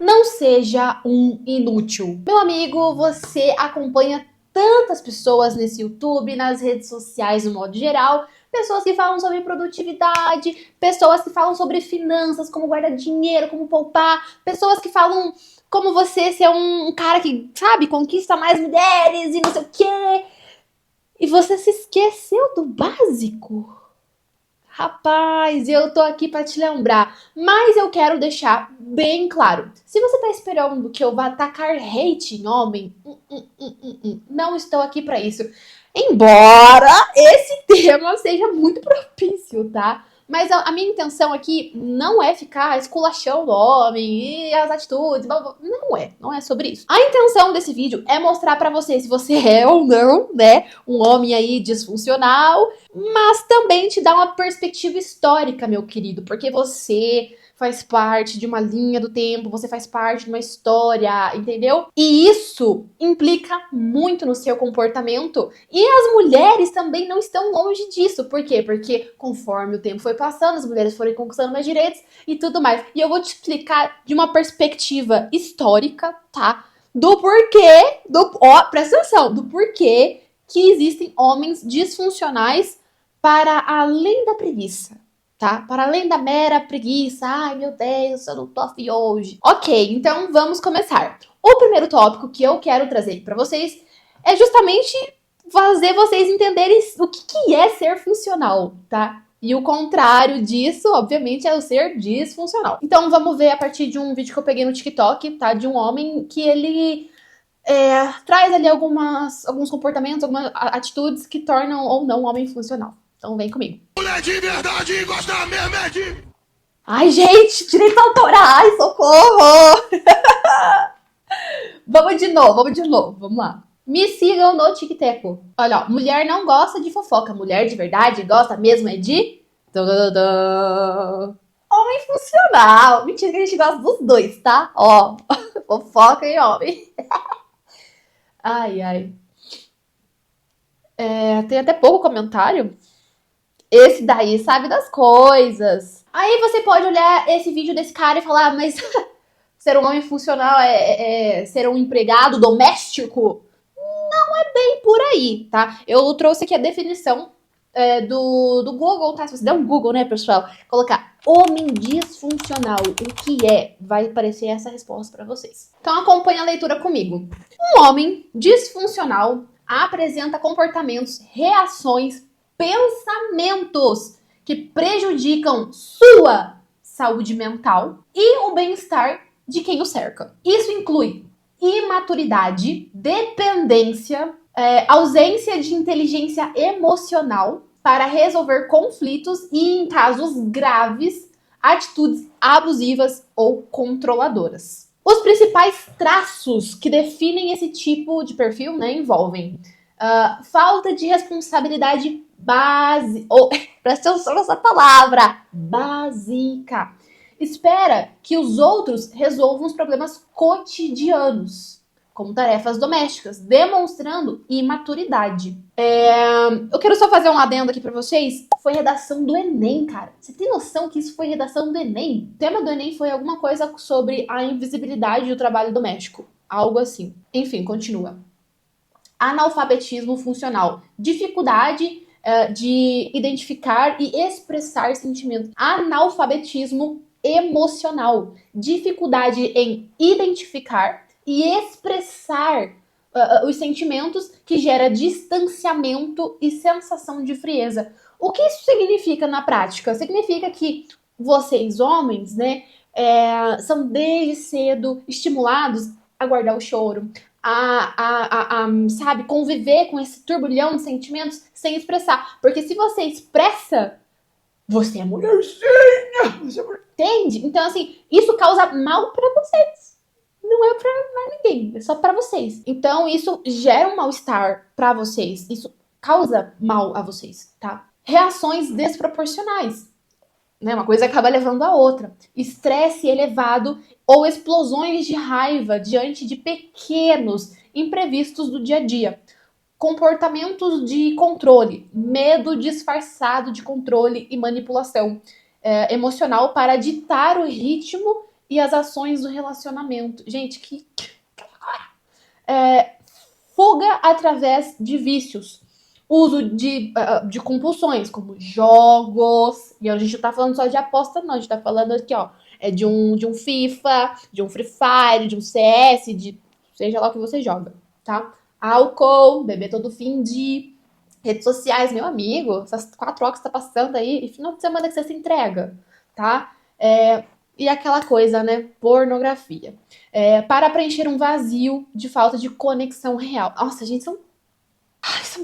Não seja um inútil. Meu amigo, você acompanha tantas pessoas nesse YouTube, nas redes sociais no modo geral, pessoas que falam sobre produtividade, pessoas que falam sobre finanças, como guardar dinheiro, como poupar, pessoas que falam como você ser um cara que, sabe, conquista mais mulheres e não sei o quê. E você se esqueceu do básico? Rapaz, eu tô aqui pra te lembrar, mas eu quero deixar bem claro. Se você tá esperando que eu vá tacar hate em homem, não estou aqui pra isso. Embora esse tema seja muito propício, tá? Mas a minha intenção aqui não é ficar esculachando o homem e as atitudes, não é sobre isso. A intenção desse vídeo é mostrar pra você se você é ou não, né, um homem aí disfuncional, mas também te dá uma perspectiva histórica, meu querido, porque você faz parte de uma linha do tempo, você faz parte de uma história, entendeu? E isso implica muito no seu comportamento. E as mulheres também não estão longe disso. Por quê? Porque conforme o tempo foi passando, as mulheres foram conquistando mais direitos e tudo mais. E eu vou te explicar de uma perspectiva histórica, tá? Do porquê, presta atenção, do porquê que existem homens disfuncionais para além da preguiça, tá? Para além da mera preguiça. Ai, meu Deus, eu não tô afim hoje. Ok, então vamos começar. O primeiro tópico que eu quero trazer para vocês é justamente fazer vocês entenderem o que é ser funcional, tá? E o contrário disso, obviamente, é o ser disfuncional. Então vamos ver a partir de um vídeo que eu peguei no TikTok, tá? De um homem que ele traz ali alguns comportamentos, algumas atitudes que tornam ou não um homem funcional. Então vem comigo. Mulher de verdade gosta mesmo é de... Ai, gente, direito autoral, ai, socorro! Vamos de novo, vamos lá. Me sigam no TikTok. Olha, ó, mulher não gosta de fofoca, mulher de verdade gosta mesmo é de... Homem funcional. Mentira que a gente gosta dos dois, tá? Ó, fofoca e homem. Ai, ai. Tem até pouco comentário. Esse daí sabe das coisas. Aí você pode olhar esse vídeo desse cara e falar, mas ser um homem funcional é ser um empregado doméstico? Não é bem por aí, tá? Eu trouxe aqui a definição do Google, tá? Se você der um Google, né, pessoal, colocar homem disfuncional, o que é? Vai aparecer essa resposta pra vocês. Então acompanha a leitura comigo. Um homem disfuncional apresenta comportamentos, reações, pensamentos que prejudicam sua saúde mental e o bem-estar de quem o cerca. Isso inclui imaturidade, dependência, ausência de inteligência emocional para resolver conflitos e, em casos graves, atitudes abusivas ou controladoras. Os principais traços que definem esse tipo de perfil, né, envolvem falta de responsabilidade presta atenção nessa palavra, básica. Espera que os outros resolvam os problemas cotidianos, como tarefas domésticas, demonstrando imaturidade. Eu quero só fazer um adendo aqui pra vocês. Foi redação do Enem, cara. Você tem noção que isso foi redação do Enem? O tema do Enem foi alguma coisa sobre a invisibilidade do trabalho doméstico. Algo assim. Enfim, continua. Analfabetismo funcional. Dificuldade de identificar e expressar sentimentos. Analfabetismo emocional. Dificuldade em identificar e expressar os sentimentos, que gera distanciamento e sensação de frieza. O que isso significa na prática? Significa que vocês, homens, né, são desde cedo estimulados a guardar o choro, sabe, conviver com esse turbulhão de sentimentos sem expressar. Porque se você expressa, você é mulherzinha, entende? Então, assim, isso causa mal pra vocês. Não é pra ninguém, é só pra vocês. Então, isso gera um mal-estar pra vocês. Isso causa mal a vocês, tá? Reações desproporcionais, né? Uma coisa acaba levando a outra. Estresse elevado ou explosões de raiva diante de pequenos imprevistos do dia a dia. Comportamentos de controle, medo disfarçado de controle e manipulação emocional para ditar o ritmo e as ações do relacionamento. Gente, é, fuga através de vícios. Uso de compulsões, como jogos. E a gente não tá falando só de aposta, não. A gente tá falando aqui, ó. De um FIFA, de um Free Fire, de um CS, de seja lá o que você joga, tá? Álcool, beber todo fim de redes sociais, meu amigo. Essas 4 horas que você tá passando aí, e final de semana que você se entrega, tá? E aquela coisa, né? Pornografia. Para preencher um vazio de falta de conexão real. Nossa, gente, são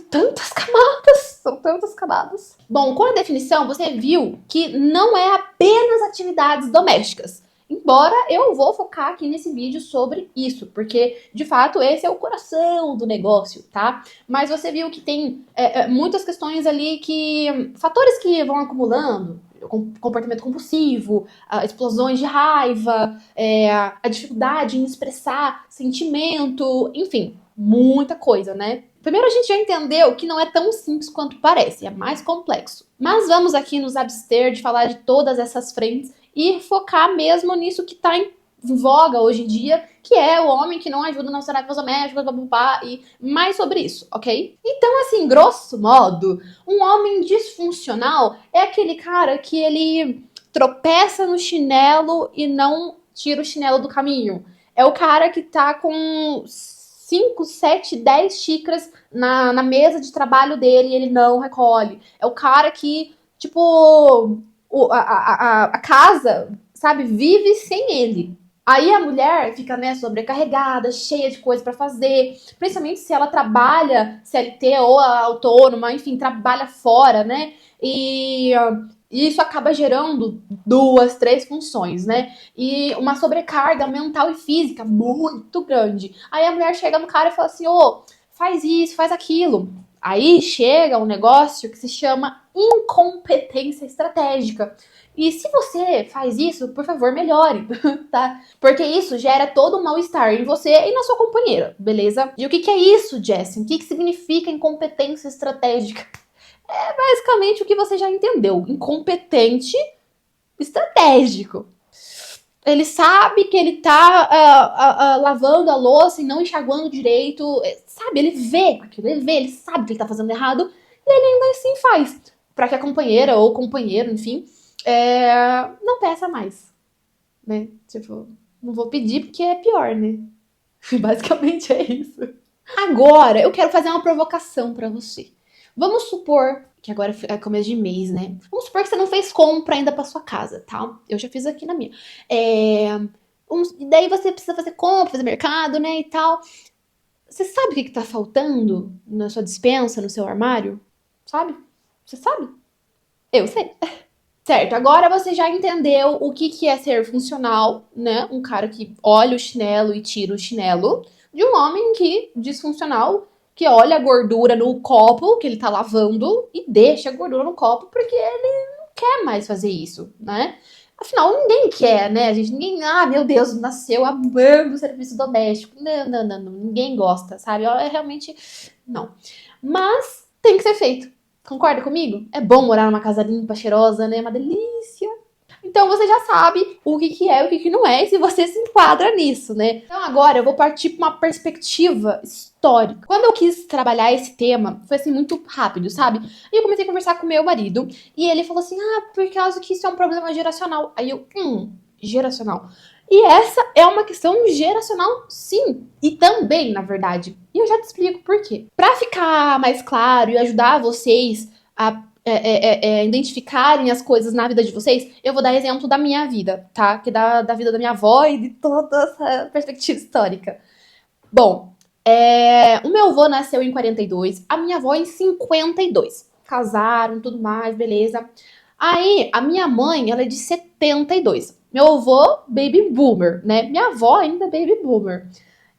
tantas camadas, são tantas camadas. Bom, com a definição, você viu que não é apenas atividades domésticas. Embora eu vou focar aqui nesse vídeo sobre isso, porque de fato esse é o coração do negócio, tá? Mas você viu que tem muitas questões ali fatores que vão acumulando, comportamento compulsivo, explosões de raiva, a dificuldade em expressar sentimento, enfim, muita coisa, né? Primeiro a gente já entendeu que não é tão simples quanto parece, é mais complexo. Mas vamos aqui nos abster de falar de todas essas frentes e focar mesmo nisso que tá em voga hoje em dia, que é o homem que não ajuda nas tarefas domésticas, e mais sobre isso, ok? Então, assim, grosso modo, um homem disfuncional é aquele cara que ele tropeça no chinelo e não tira o chinelo do caminho. É o cara que tá com 5, 7, 10 xícaras na mesa de trabalho dele e ele não recolhe. É o cara que, tipo, a casa, sabe, vive sem ele. Aí a mulher fica, né, sobrecarregada, cheia de coisa pra fazer, principalmente se ela trabalha CLT ou autônoma, enfim, trabalha fora, né? E isso acaba gerando 2, 3 funções, né? E uma sobrecarga mental e física muito grande. Aí a mulher chega no cara e fala assim: ô, faz isso, faz aquilo. Aí chega um negócio que se chama incompetência estratégica. E se você faz isso, por favor, melhore, tá? Porque isso gera todo um mal-estar em você e na sua companheira, beleza? E o que é isso, Jessie? O que significa incompetência estratégica? É basicamente o que você já entendeu. Incompetente estratégico. Ele sabe que ele tá lavando a louça e não enxaguando direito. Sabe, ele vê aquilo, ele sabe que ele tá fazendo errado e ele ainda assim faz. Pra que a companheira ou companheiro, enfim, não peça mais, né? Tipo, não vou pedir porque é pior, né? Basicamente é isso. Agora, eu quero fazer uma provocação pra você. Vamos supor que agora é começo de mês, né? Vamos supor que você não fez compra ainda pra sua casa, tá? Eu já fiz aqui na minha. E daí você precisa fazer compra, fazer mercado, né, e tal. Você sabe o que tá faltando na sua despensa, no seu armário? Sabe? Você sabe? Eu sei. Certo, agora você já entendeu o que é ser funcional, né? Um cara que olha o chinelo e tira o chinelo, de um homem disfuncional, que olha a gordura no copo que ele tá lavando e deixa a gordura no copo porque ele não quer mais fazer isso, né? Afinal, ninguém quer, né? Ninguém, meu Deus, nasceu amando o serviço doméstico. Não, ninguém gosta, sabe? Realmente, não. Mas tem que ser feito. Concorda comigo? É bom morar numa casa limpa, cheirosa, né? É uma delícia. Então você já sabe o que é e o que não é, e se você se enquadra nisso, né? Então agora eu vou partir para uma perspectiva histórica. Quando eu quis trabalhar esse tema, foi assim muito rápido, sabe? E eu comecei a conversar com meu marido, e ele falou assim: por causa que isso é um problema geracional. Aí eu, geracional. E essa é uma questão geracional, sim. E também, na verdade. E eu já te explico por quê. Pra ficar mais claro e ajudar vocês a identificarem as coisas na vida de vocês, eu vou dar exemplo da minha vida, tá? Que da vida da minha avó e de toda essa perspectiva histórica. Bom, o meu avô nasceu em 42, a minha avó em 52. Casaram, tudo mais, beleza. Aí, a minha mãe, ela é de 72. Meu avô, baby boomer, né? Minha avó ainda baby boomer.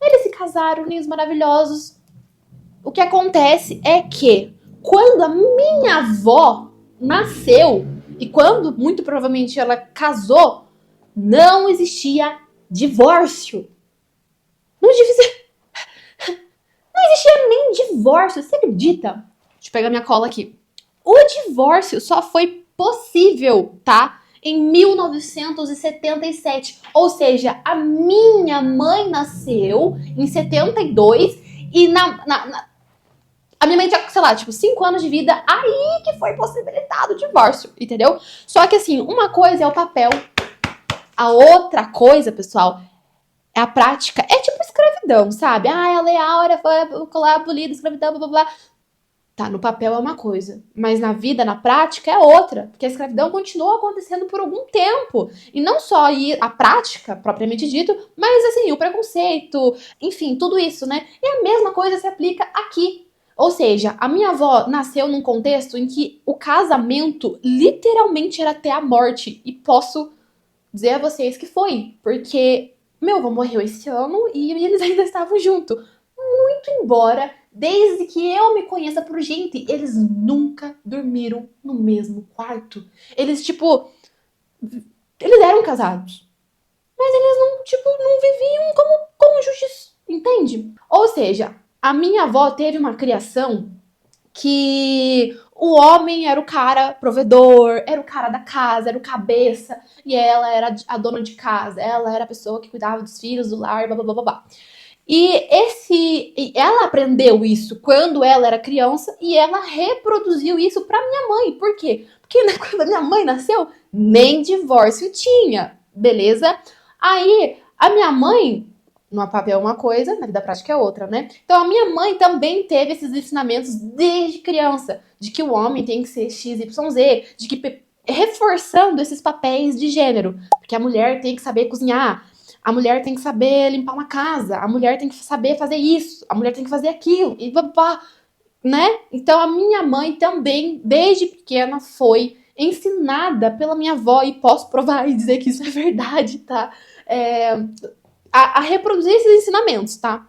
Eles se casaram, lindos, maravilhosos. O que acontece é que quando a minha avó nasceu e quando, muito provavelmente, ela casou, não existia divórcio. Não existia nem divórcio, você acredita? Deixa eu pegar minha cola aqui. O divórcio só foi possível, tá? em 1977. Ou seja, a minha mãe nasceu em 72 e a minha mãe tinha, sei lá, tipo, 5 anos de vida, aí que foi possibilitado o divórcio, entendeu? Só que assim, uma coisa é o papel, a outra coisa, pessoal, é a prática. É tipo escravidão, sabe? Ah, a Lei Áurea foi abolida, escravidão, blá blá blá. Tá, no papel é uma coisa, mas na vida, na prática, é outra. Porque a escravidão continuou acontecendo por algum tempo. E não só a prática, propriamente dito, mas assim, o preconceito, enfim, tudo isso, né? E a mesma coisa se aplica aqui. Ou seja, a minha avó nasceu num contexto em que o casamento literalmente era até a morte. E posso dizer a vocês que foi, porque meu avô morreu esse ano e eles ainda estavam juntos. Muito embora, desde que eu me conheça por gente, eles nunca dormiram no mesmo quarto. Eles, tipo, eles eram casados, mas eles não, tipo, não viviam como cônjuges, entende? Ou seja, a minha avó teve uma criação que o homem era o cara provedor, era o cara da casa, era o cabeça, e ela era a dona de casa, ela era a pessoa que cuidava dos filhos, do lar, blá blá blá blá. E ela aprendeu isso quando ela era criança e ela reproduziu isso pra minha mãe. Por quê? Porque quando a minha mãe nasceu, nem divórcio tinha, beleza? Aí a minha mãe, no papel é uma coisa, na vida prática é outra, né? Então a minha mãe também teve esses ensinamentos desde criança, de que o homem tem que ser XYZ, de que reforçando esses papéis de gênero, porque a mulher tem que saber cozinhar, a mulher tem que saber limpar uma casa, a mulher tem que saber fazer isso, a mulher tem que fazer aquilo, e babá, né? Então a minha mãe também, desde pequena, foi ensinada pela minha avó, e posso provar e dizer que isso é verdade, tá? A reproduzir esses ensinamentos, tá?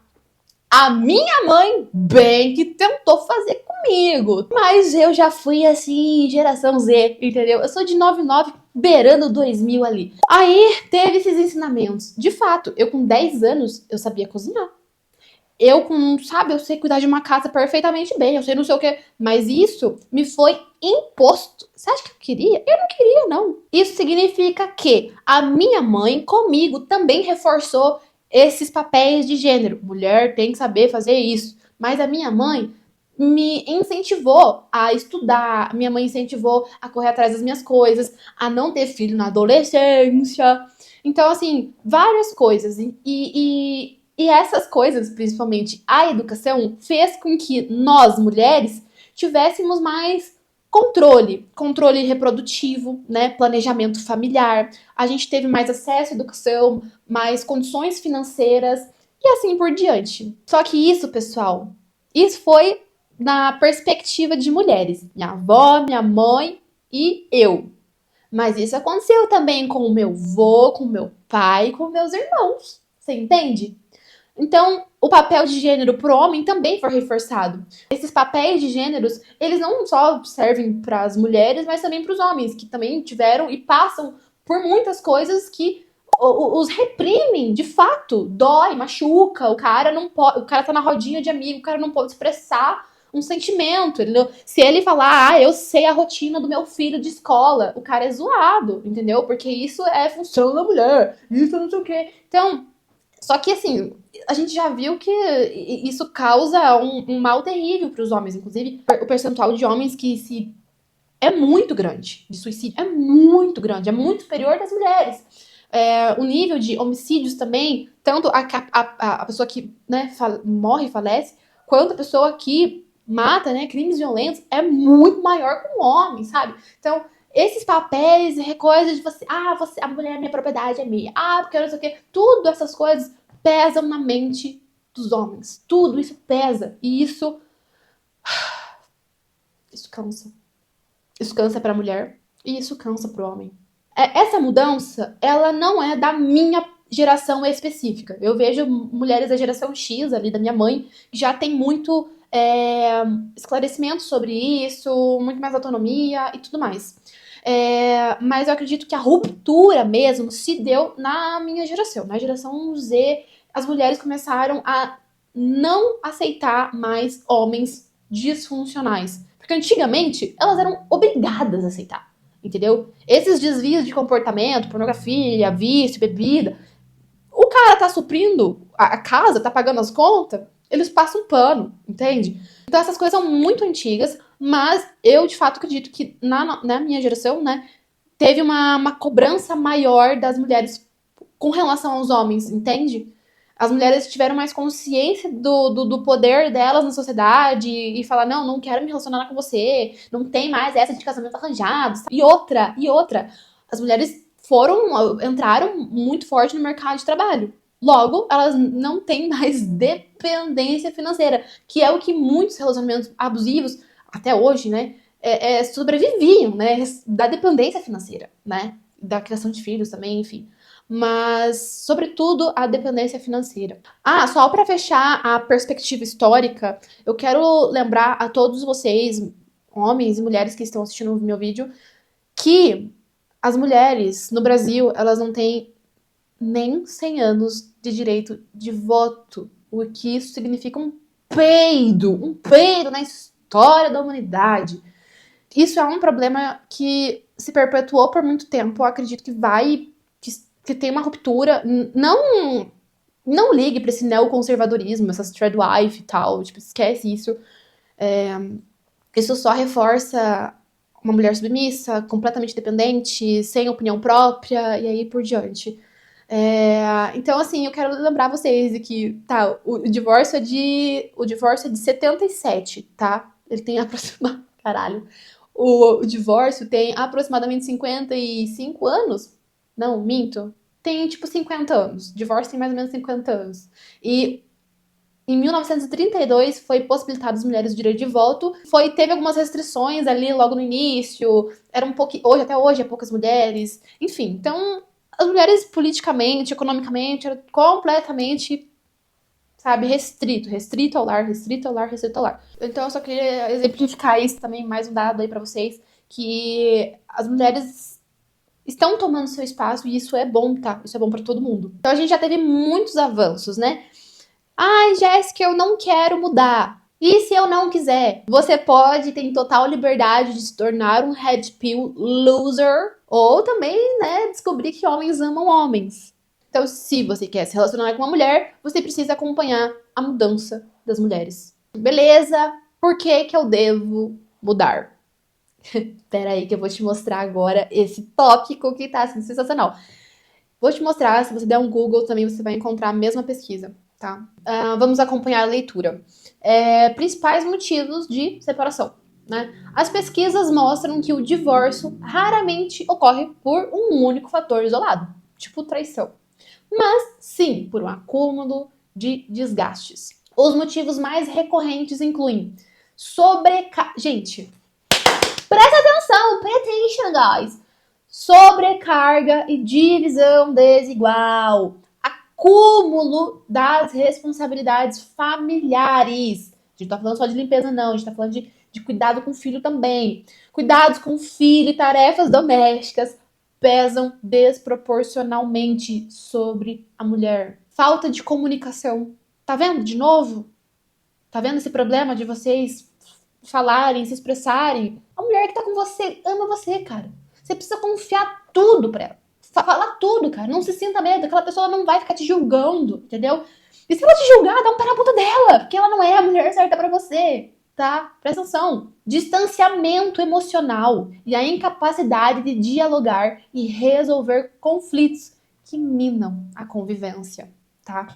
A minha mãe bem que tentou fazer comigo, mas eu já fui assim, geração Z, entendeu? Eu sou de 99, beirando 2000 ali. Aí teve esses ensinamentos. De fato, eu com 10 anos, eu sabia cozinhar. Eu com, sabe, eu sei cuidar de uma casa perfeitamente bem, eu sei não sei o que, mas isso me foi imposto. Você acha que eu queria? Eu não queria, não. Isso significa que a minha mãe comigo também reforçou esses papéis de gênero. Mulher tem que saber fazer isso. Mas a minha mãe me incentivou a estudar, minha mãe incentivou a correr atrás das minhas coisas, a não ter filho na adolescência. Então, assim, várias coisas. E essas coisas, principalmente a educação, fez com que nós, mulheres, tivéssemos mais controle reprodutivo, né, planejamento familiar. A gente teve mais acesso à educação, mais condições financeiras e assim por diante. Só que isso, pessoal, isso foi na perspectiva de mulheres. Minha avó, minha mãe e eu. Mas isso aconteceu também com o meu avô, com o meu pai, com meus irmãos. Você entende? Então, o papel de gênero pro homem também foi reforçado. Esses papéis de gêneros, eles não só servem para as mulheres, mas também para os homens, que também tiveram e passam por muitas coisas que os reprimem, de fato, dói, machuca, o cara não pode, o cara tá na rodinha de amigo, o cara não pode expressar um sentimento, entendeu? Se ele falar, eu sei a rotina do meu filho de escola, o cara é zoado, entendeu? Porque isso é função da mulher, isso não sei o quê. Então, só que assim, a gente já viu que isso causa um mal terrível para os homens, inclusive o percentual de homens que se é muito grande, de suicídio é muito grande, é muito superior das mulheres. O nível de homicídios também, tanto a pessoa que, né, morre e falece, quanto a pessoa que mata, né, crimes violentos, é muito maior com o homem, sabe? Então, esses papéis e coisas de a mulher é minha propriedade, é minha, porque eu não sei o quê, tudo essas coisas pesam na mente dos homens. Tudo isso pesa. E isso cansa. Isso cansa pra mulher e isso cansa pro homem. Essa mudança, ela não é da minha geração específica. Eu vejo mulheres da geração X, ali, da minha mãe, que já tem muito esclarecimento sobre isso, muito mais autonomia e tudo mais. Mas eu acredito que a ruptura mesmo se deu na minha geração. Na geração Z, as mulheres começaram a não aceitar mais homens disfuncionais. Porque antigamente elas eram obrigadas a aceitar. entendeu? Esses desvios de comportamento, pornografia, vício, bebida, o cara tá suprindo a casa, tá pagando as contas, eles passam um pano, entende? Então essas coisas são muito antigas, mas eu de fato acredito que na minha geração, né, teve uma cobrança maior das mulheres com relação aos homens, entende? As mulheres tiveram mais consciência do poder delas na sociedade e falar, não quero me relacionar com você, não tem mais essa de casamento arranjado. E outra, as mulheres entraram muito forte no mercado de trabalho. Logo, elas não têm mais dependência financeira, que é o que muitos relacionamentos abusivos, até hoje, né, sobreviviam, né, da dependência financeira, né, da criação de filhos também, enfim. Mas, sobretudo, a dependência financeira. Ah, só para fechar a perspectiva histórica, eu quero lembrar a todos vocês, homens e mulheres que estão assistindo o meu vídeo, que as mulheres no Brasil, elas não têm nem 100 anos de direito de voto, o que isso significa um peido na história da humanidade. Isso é um problema que se perpetuou por muito tempo, eu acredito que que tem uma ruptura. Não ligue pra esse neoconservadorismo, essas threadwife e tal, tipo, esquece isso. Isso só reforça uma mulher submissa, completamente dependente, sem opinião própria, e aí por diante. Então, assim, eu quero lembrar vocês de que, tá, o divórcio é de 77, tá? Ele tem aproximadamente... Caralho. O divórcio tem aproximadamente 55 anos. Não, minto. Tem, tipo, 50 anos. Divórcio tem mais ou menos 50 anos. E em 1932 foi possibilitado às mulheres o direito de voto. Teve algumas restrições ali logo no início. Era um pouco... até hoje é poucas mulheres. Enfim, então... As mulheres politicamente, economicamente, eram completamente, sabe, restrito ao lar. Então eu só queria exemplificar isso também, mais um dado aí pra vocês, que as mulheres estão tomando seu espaço e isso é bom, tá? Isso é bom pra todo mundo. Então a gente já teve muitos avanços, né? Ai, Jéssica, eu não quero mudar. E se eu não quiser? Você tem total liberdade de se tornar um red pill loser ou também, né, descobrir que homens amam homens. Então, se você quer se relacionar com uma mulher, você precisa acompanhar a mudança das mulheres. Beleza? Por que que eu devo mudar? Pera aí que eu vou te mostrar agora esse tópico que tá sendo sensacional. Vou te mostrar, se você der um Google também você vai encontrar a mesma pesquisa, tá? Vamos acompanhar a leitura. Principais motivos de separação, né? As pesquisas mostram que o divórcio raramente ocorre por um único fator isolado, tipo traição. Mas, sim, por um acúmulo de desgastes. Os motivos mais recorrentes incluem Gente, presta atenção, pay attention, guys. Sobrecarga e divisão desigual. Acúmulo das responsabilidades familiares. A gente tá falando só de limpeza, não. A gente tá falando de cuidado com o filho também. Cuidados com o filho e tarefas domésticas pesam desproporcionalmente sobre a mulher. Falta de comunicação. Tá vendo de novo? Tá vendo esse problema de vocês falarem, se expressarem? A mulher que tá com você ama você, cara. Você precisa confiar tudo pra ela. Falar tudo, cara. Não se sinta medo. Aquela pessoa não vai ficar te julgando, entendeu? E se ela te julgar, dá um pé na bunda dela. Porque ela não é a mulher certa pra você, tá? Presta atenção. Distanciamento emocional e a incapacidade de dialogar e resolver conflitos que minam a convivência, tá?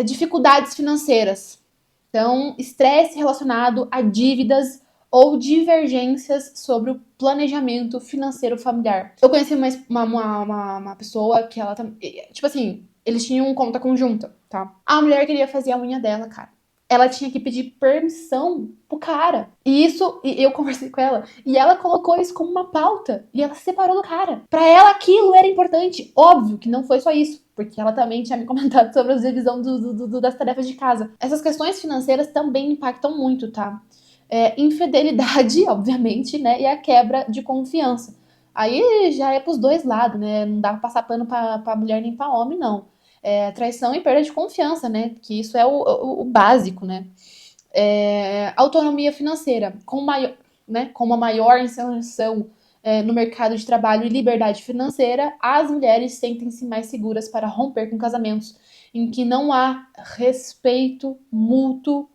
Dificuldades financeiras. Então, estresse relacionado a dívidas ou divergências sobre o planejamento financeiro familiar. Eu conheci uma pessoa que ela... Tipo assim, eles tinham conta conjunta, tá? A mulher queria fazer a unha dela, cara. Ela tinha que pedir permissão pro cara. E eu conversei com ela, e ela colocou isso como uma pauta. E ela se separou do cara. Pra ela aquilo era importante. Óbvio que não foi só isso, porque ela também tinha me comentado sobre a divisão das tarefas de casa. Essas questões financeiras também impactam muito, tá? Infidelidade, obviamente, né? E a quebra de confiança. Aí já é pros dois lados, né? Não dá pra passar pano pra mulher nem pra homem, não. Traição e perda de confiança, né? Que isso é o básico, né? Autonomia financeira, com uma maior inserção no mercado de trabalho e liberdade financeira, as mulheres sentem-se mais seguras para romper com casamentos em que não há respeito mútuo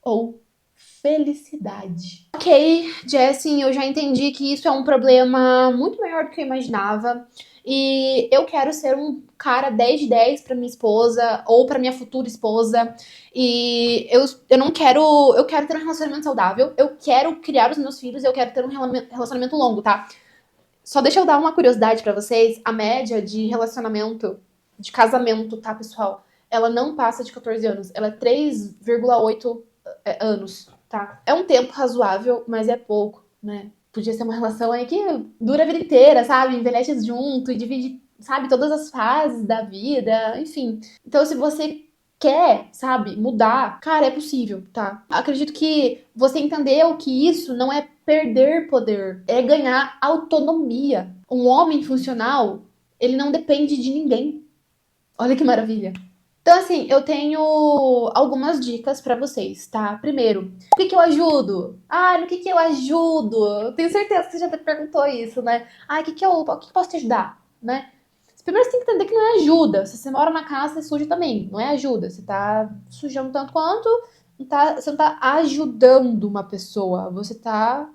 ou felicidade. Ok, Jessie, eu já entendi que isso é um problema muito maior do que eu imaginava. E eu quero ser um cara 10 de 10 pra minha esposa ou pra minha futura esposa. E eu não quero. Eu quero ter um relacionamento saudável. Eu quero criar os meus filhos. Eu quero ter um relacionamento longo, tá? Só deixa eu dar uma curiosidade pra vocês. A média de relacionamento, de casamento, tá, pessoal? Ela não passa de 14 anos. Ela é 3,8 anos, tá? É um tempo razoável, mas é pouco, né? Podia ser uma relação aí que dura a vida inteira, sabe? Envelhece junto e divide, sabe, todas as fases da vida, enfim. Então, se você quer, sabe, mudar, cara, é possível, tá? Acredito que você entendeu que isso não é perder poder, é ganhar autonomia. Um homem funcional, ele não depende de ninguém. Olha que maravilha. Então, assim, eu tenho algumas dicas pra vocês, tá? Primeiro, o que eu ajudo? Ah, no que eu ajudo? Eu tenho certeza que você já perguntou isso, né? Ah, o que eu posso te ajudar, né? Primeiro você tem que entender que não é ajuda. Se você mora na casa, você suja também. Não é ajuda. Você tá sujando tanto quanto, você não tá ajudando uma pessoa. Você tá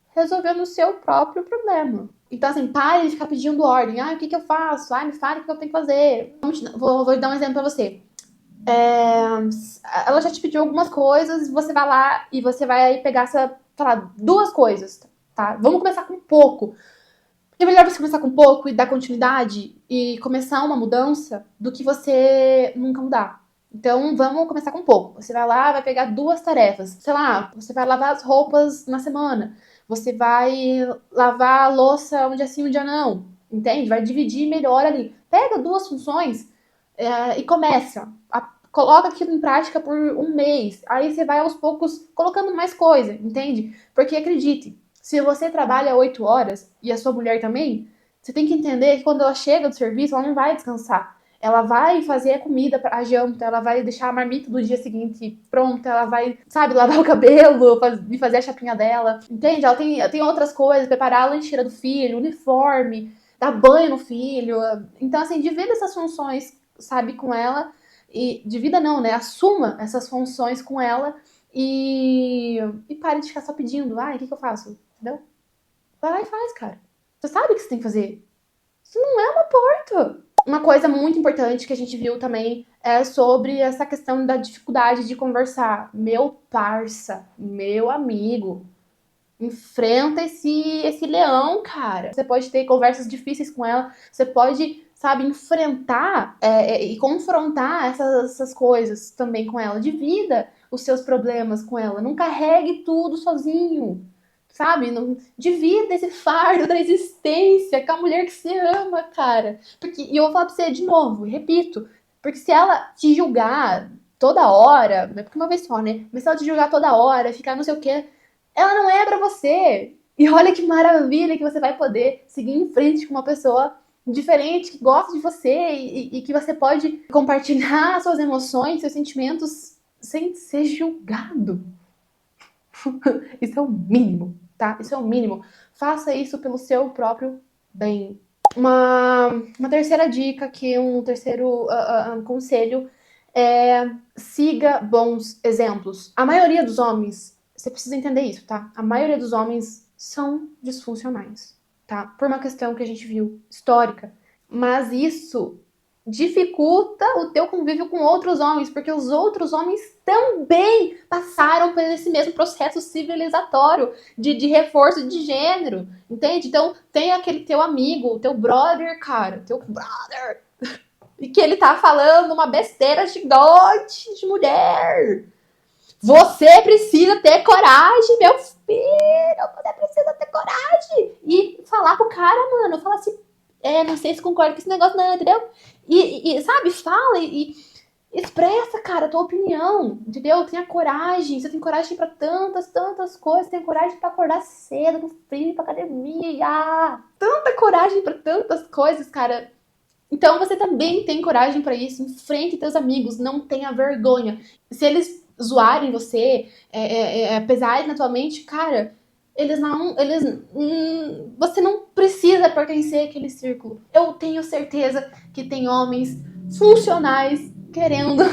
resolvendo o seu próprio problema. Então, assim, pare de ficar pedindo ordem. Ah, o que eu faço? Ah, me fale o que eu tenho que fazer. Vou dar um exemplo pra você. Ela já te pediu algumas coisas, você vai lá e você vai pegar essa, sei lá, duas coisas, tá? Vamos começar com pouco. Porque é melhor você começar com pouco e dar continuidade e começar uma mudança do que você nunca mudar. Então, vamos começar com pouco. Você vai lá, vai pegar duas tarefas. Sei lá, você vai lavar as roupas na semana. Você vai lavar a louça um dia sim, um dia não. Entende? Vai dividir melhor ali. Pega duas funções e começa. Coloca aquilo em prática por um mês. Aí você vai aos poucos colocando mais coisa, entende? Porque acredite, se você trabalha 8 horas e a sua mulher também, você tem que entender que quando ela chega do serviço, ela não vai descansar. Ela vai fazer a comida, a janta, ela vai deixar a marmita do dia seguinte pronta, ela vai, sabe, lavar o cabelo e fazer a chapinha dela, entende? Ela tem outras coisas, preparar a lancheira do filho, uniforme, dar banho no filho. Então, assim, divida essas funções, sabe, com ela. E divida não, né? Assuma essas funções com ela e pare de ficar só pedindo. Ah, o que eu faço? Entendeu? Vai lá e faz, cara. Você sabe o que você tem que fazer. Isso não é uma porta. Uma coisa muito importante que a gente viu também é sobre essa questão da dificuldade de conversar. Meu parça, meu amigo, enfrenta esse leão, cara. Você pode ter conversas difíceis com ela, você pode, sabe, enfrentar e confrontar essas coisas também com ela. Divida os seus problemas com ela. Não carregue tudo sozinho. Sabe? Não, divida esse fardo da existência com a mulher que você ama, cara. E eu vou falar pra você de novo, repito. Porque se ela te julgar toda hora, não é porque uma vez só, né? Mas se ela te julgar toda hora, ficar não sei o quê, ela não é pra você. E olha que maravilha que você vai poder seguir em frente com uma pessoa diferente, que gosta de você e que você pode compartilhar suas emoções, seus sentimentos sem ser julgado. Isso é o mínimo, tá? Isso é o mínimo. Faça isso pelo seu próprio bem. Uma terceira dica aqui, um terceiro conselho é siga bons exemplos. A maioria dos homens, você precisa entender isso, tá? A maioria dos homens são disfuncionais, tá? Por uma questão que a gente viu histórica. Mas isso dificulta o teu convívio com outros homens, porque os outros homens também passaram por esse mesmo processo civilizatório de reforço de gênero, entende? Então, tem aquele teu amigo, teu brother, cara, teu brother, e que ele tá falando uma besteira gigante de mulher. Você precisa ter coragem, meu filho, você precisa ter coragem. E falar pro cara, mano, falar assim, não sei se concorda com esse negócio não, entendeu? E sabe, fala e expressa, cara, a tua opinião, entendeu? Tenha coragem, você tem coragem pra tantas coisas, tem coragem pra acordar cedo, no frio, pra academia, tanta coragem pra tantas coisas, cara. Então você também tem coragem pra isso, enfrente teus amigos, não tenha vergonha. Se eles zoarem você, pesarem na tua mente, cara, Você não precisa pertencer àquele círculo. Eu tenho certeza que tem homens funcionais querendo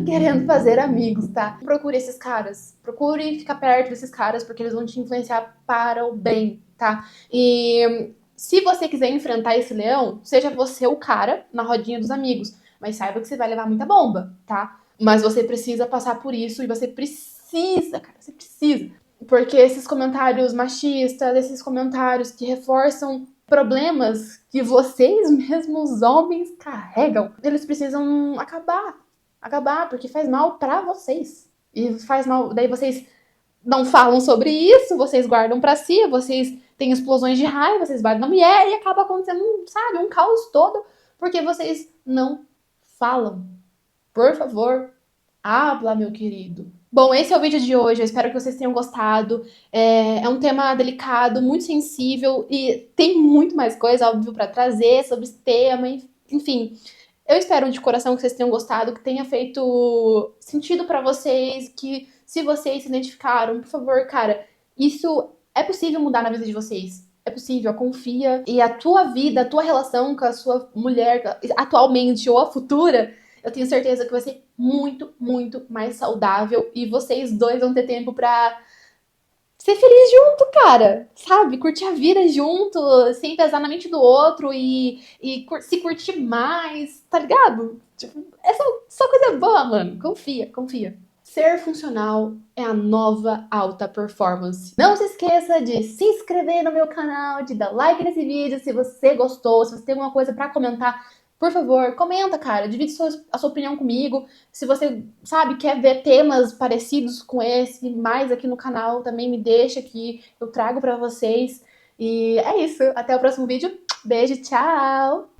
querendo fazer amigos, tá? Procure esses caras. Procure ficar perto desses caras, porque eles vão te influenciar para o bem, tá? E se você quiser enfrentar esse leão, seja você o cara na rodinha dos amigos. Mas saiba que você vai levar muita bomba, tá? Mas você precisa passar por isso e você precisa, cara, você precisa. Porque esses comentários machistas, esses comentários que reforçam problemas que vocês mesmos, homens, carregam, eles precisam acabar, porque faz mal pra vocês. E faz mal, daí vocês não falam sobre isso, vocês guardam pra si, vocês têm explosões de raiva, vocês batem na mulher e acaba acontecendo, sabe, um caos todo, porque vocês não falam. Por favor, habla, meu querido. Bom, esse é o vídeo de hoje. Eu espero que vocês tenham gostado. É um tema delicado, muito sensível e tem muito mais coisa, óbvio, para trazer sobre esse tema. Enfim, eu espero de coração que vocês tenham gostado, que tenha feito sentido para vocês, que se vocês se identificaram, por favor, cara, isso é possível mudar na vida de vocês. É possível, confia. E a tua vida, a tua relação com a sua mulher, atualmente ou a futura, eu tenho certeza que vai ser muito, muito mais saudável e vocês dois vão ter tempo pra ser feliz junto, cara. Sabe? Curtir a vida junto, sem pesar na mente do outro e se curtir mais, tá ligado? Tipo, é só coisa boa, mano. Confia, confia. Ser funcional é a nova alta performance. Não se esqueça de se inscrever no meu canal, de dar like nesse vídeo se você gostou, se você tem alguma coisa pra comentar. Por favor, comenta, cara. Divide a sua opinião comigo. Se você, sabe, quer ver temas parecidos com esse, mais aqui no canal, também me deixa que eu trago pra vocês. E é isso. Até o próximo vídeo. Beijo, tchau!